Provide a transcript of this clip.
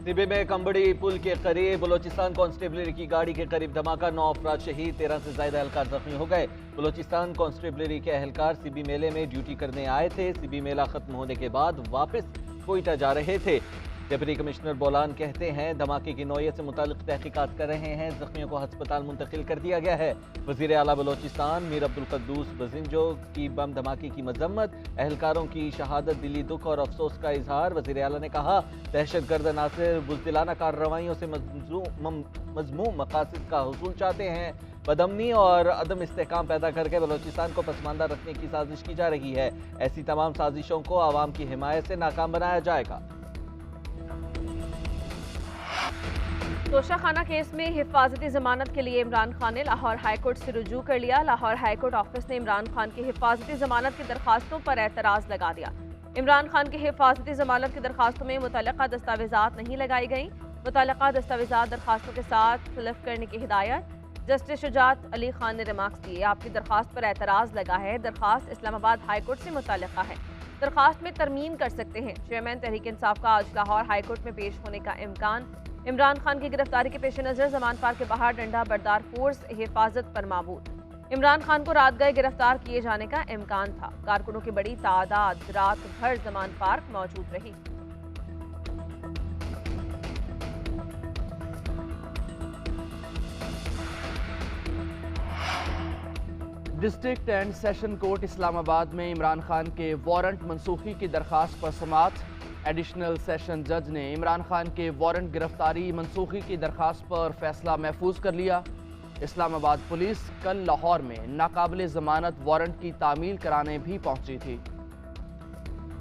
CB में कंबड़ी पुल के करीब बलोचिस्तान कांस्टेबलरी की गाड़ी के करीब धमाका, 9 अफराद शहीद, 13 से ज्यादा एहलकार जख्मी हो गए। बलोचिस्तान कांस्टेबलरी के एहलकार सीबी मेले में ड्यूटी करने आए थे। सीबी मेला खत्म होने के बाद वापस कोयटा जा रहे थे। डिप्टी कमिश्नर बोलान कहते हैं धमाके की नौयत से मुतालिक तहकीकात कर रहे हैं। जख्मियों को अस्पताल मुंतकिल कर दिया गया है। वज़ीर आला बलोचिस्तान मीर अब्दुल कद्दूस बजिंजो की बम धमाके की मजम्मत, एहलकारों की शहादत दिली दुख और अफसोस का इजहार। वज़ीर आला ने कहा दहशतगर्द नासिर बुज़दिलाना कार्रवाइयों से मज़मूम मकासद का हुसूल चाहते हैं। बदअमनी और अदम इस्तेहकाम पैदा करके बलोचिस्तान को पसमानदा रखने की साजिश की जा रही है। ऐसी तमाम साजिशों को आवाम की हिमायत से नाकाम बनाया जाएगा। तोशाखाना केस में हिफाजती जमानत के लिए इमरान खान ने लाहौर हाई कोर्ट से रुजू कर लिया। लाहौर हाई कोर्ट ऑफिस ने इमरान खान की हिफाजती जमानत की दरखास्तों पर एतराज़ लगा दिया। इमरान खान की हिफाजती जमानत की दरखास्तों में मुतल्लका दस्तावेजात नहीं लगाई गई। मुतल्लका दस्तावेजात दरखास्तों के साथ खिलफ करने की हिदायत। जस्टिस शुजात अली खान ने रिमार्क्स दिए, आपकी दरखास्त पर एतराज़ लगा है, दरखास्त इस्लामाबाद हाई कोर्ट से मुतल्लका है, दरखास्त में तरमीम कर सकते हैं। चेयरमैन तहरीक इंसाफ का आज लाहौर हाई कोर्ट में पेश होने का इम्कान। इमरान खान की गिरफ्तारी के पेश नज़र जमान पार्क के बाहर डंडा बरदार फोर्स हिफाजत पर मौजूद। इमरान खान को रात गए गिरफ्तार किए जाने का इम्कान था। कारकुनों की बड़ी तादाद रात भर जमान पार्क मौजूद रही। District and session court Islamabad में इमरान खान के वारंट मनसूखी की दरखास्त पर समाअत। एडिशनल सेशन जज ने इमरान खान के वारंट गिरफ्तारी मनसूखी की दरखास्त पर फैसला महफूज कर लिया। इस्लामाबाद पुलिस कल लाहौर में नाकाबिल जमानत वारंट की तामील कराने भी पहुंची थी।